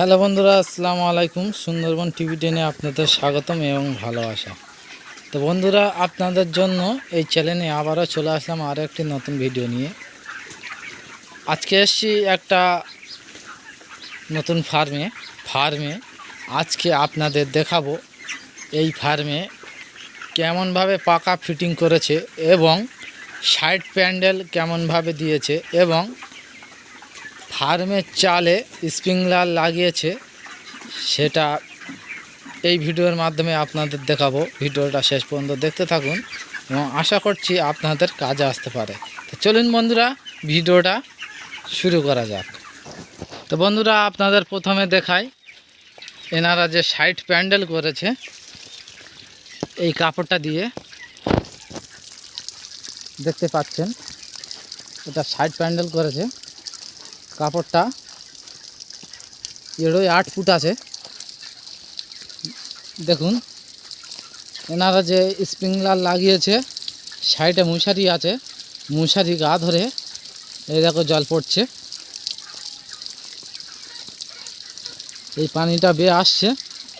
Hello বন্ধুরা, আসসালামু আলাইকুম। সুন্দরবন টিভি টেনে আপনাদের স্বাগতম এবং ভালোবাসা। তো বন্ধুরা, আপনাদের জন্য এই চ্যানেলে আবারও চলে আসলাম আরও একটি নতুন ভিডিও নিয়ে। আজকে এসেছি একটা নতুন ফার্মে আজকে আপনাদের দেখাবো এই ফার্মে কেমনভাবে পাকা ফিটিং করেছে এবং সাইড প্যান্ডেল কেমনভাবে দিয়েছে এবং ফার্মের চালে স্প্রিংলার লাগিয়েছে, সেটা এই ভিডিওর মাধ্যমে আপনাদের দেখাবো। ভিডিওটা শেষ পর্যন্ত দেখতে থাকুন এবং আশা করছি আপনাদের কাজে আসতে পারে। তো চলুন বন্ধুরা, ভিডিওটা শুরু করা যাক। তো বন্ধুরা, আপনাদের প্রথমে দেখাই এনারা যে সাইড প্যান্ডেল করেছে এই কাপড়টা দিয়ে, দেখতে পাচ্ছেন এটা সাইড প্যান্ডেল করেছে। কাপড়টা 8 ফুট আছে। দেখুন এনারা যে স্প্রিংলার লাগিয়েছে, সাইডে মশারি আছে, মশারি গা ধরে এই দেখো জল পড়ছে, এই পানিটা বেয়ে আসছে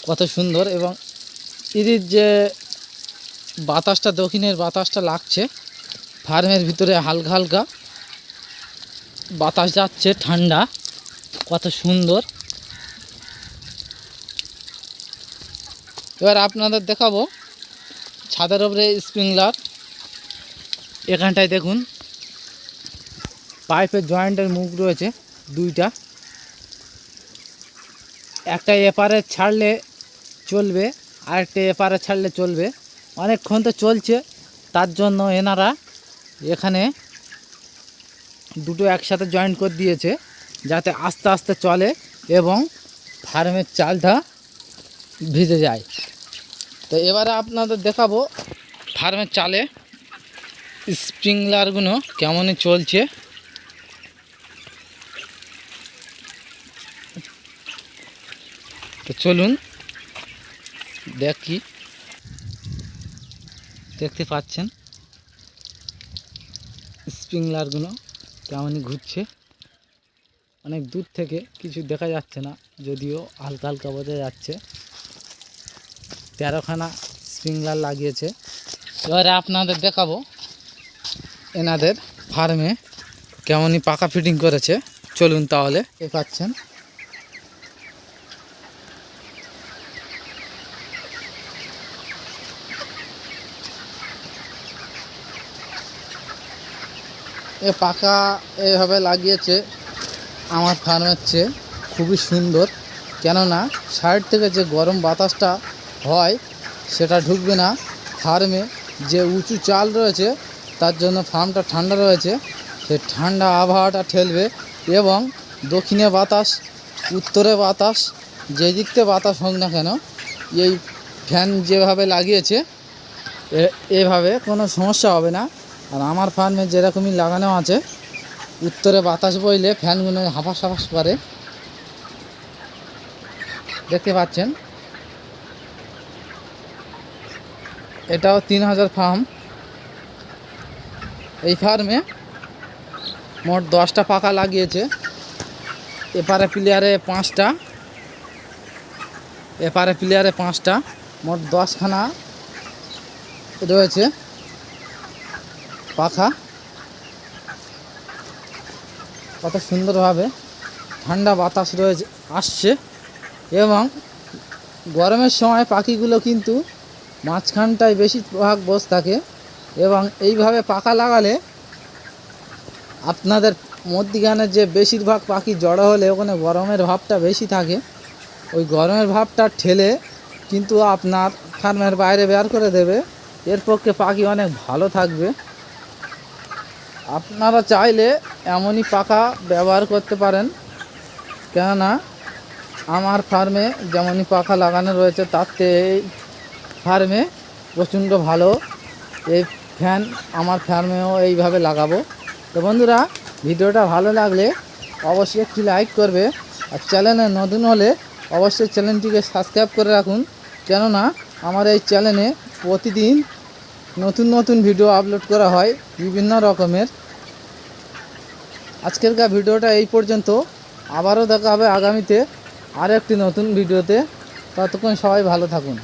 কত সুন্দর। এবং এর যে বাতাসটা, দক্ষিণের বাতাসটা লাগছে ফার্মের ভিতরে, হালকা হালকা বাতাস যাচ্ছে, ঠান্ডা, কত সুন্দর। এবার আপনাদের দেখাবো ছাদের উপরে স্প্রিংলার। এখানটায় দেখুন পাইপের জয়েন্টের মুখ রয়েছে দুইটা, একটা এপারে ছাড়লে চলবে আরেকটা এপারে ছাড়লে চলবে। অনেকক্ষণ তো চলছে, তার জন্য এনারা এখানে দুটো একসাথে জয়েন্ট করে দিয়েছে যাতে আস্তে আস্তে চলে এবং ফার্মের চালটা ভিজে যায়। তো এবারে আপনাদের দেখাবো ফার্মের চালে স্প্রিংলারগুলো কেমনই চলছে। তো চলুন দেখি। দেখতে পাচ্ছেন স্প্রিংলারগুলো কেমনই ঘুরছে। অনেক দূর থেকে কিছু দেখা যাচ্ছে না, যদিও হালকা হালকা বোঝা যাচ্ছে। 13খানা স্প্রিংলার লাগিয়েছে। এবারে আপনাদের দেখাবো এনাদের ফার্মে কেমনই পাকা ফিটিং করেছে। চলুন তাহলে। পাচ্ছেন এ পাকা এভাবে লাগিয়েছে আমার ফার্মের চেয়ে খুবই সুন্দর, কেননা সাইড থেকে যে গরম বাতাসটা হয় সেটা ঢুকবে না ফার্মে। যে উঁচু চাল রয়েছে তার জন্য ফার্মটা ঠান্ডা রয়েছে, সেই ঠান্ডা আবহাওয়াটা ঠেলবে এবং দক্ষিণে বাতাস, উত্তরে বাতাস, যে দিক থেকে বাতাস হোক না কেন, এই ফ্যান যেভাবে লাগিয়েছে এভাবে কোনো সমস্যা হবে না। আর আমার ফার্মে যেরকমই লাগানো আছে, উত্তরে বাতাস বইলে ফ্যানগুলো হাফাস হাফাস করে, দেখতে পাচ্ছেন। এটাও 3000 ফার্ম। এই ফার্মে মোট 10টা পাকা লাগিয়েছে। এপারে প্লেয়ারে 5টা, এপারে প্লেয়ারে 5টা, মোট 10খানা রয়েছে পাখা। কত সুন্দরভাবে ঠান্ডা বাতাস রয়েছে আসছে এবং গরমের সময় পাখিগুলো কিন্তু মাঝখানটায় বেশিরভাগ বসে থাকে এবং এইভাবে পাখা লাগালে আপনাদের মধ্যিখানে যে বেশিরভাগ পাখি জড়ো হলে ওখানে গরমের ভাবটা বেশি থাকে, ওই গরমের ভাবটা ঠেলে কিন্তু আপনার ফার্মের বাইরে বের করে দেবে। এর পক্ষে পাখি অনেক ভালো থাকবে। আপনারা চাইলে এমনই পাখা ব্যবহার করতে পারেন, কেননা আমার ফার্মে যেমনই পাখা লাগানো রয়েছে তার থেকে এই ফার্মে প্রচণ্ড ভালো। এই ফ্যান আমার ফার্মেও এইভাবে লাগাবো। তো বন্ধুরা, ভিডিওটা ভালো লাগলে অবশ্যই একটি লাইক করবে, আর চ্যানেলে নতুন হলে অবশ্যই চ্যানেলটিকে সাবস্ক্রাইব করে রাখুন, কেননা আমার এই চ্যানেলে প্রতিদিন নতুন নতুন ভিডিও আপলোড করা হয় বিভিন্ন রকমের। আজকেরকার ভিডিওটা এই পর্যন্ত, আবারও দেখা হবে আগামীতে আর একটি নতুন ভিডিওতে। ততক্ষণ সবাই ভালো থাকুন।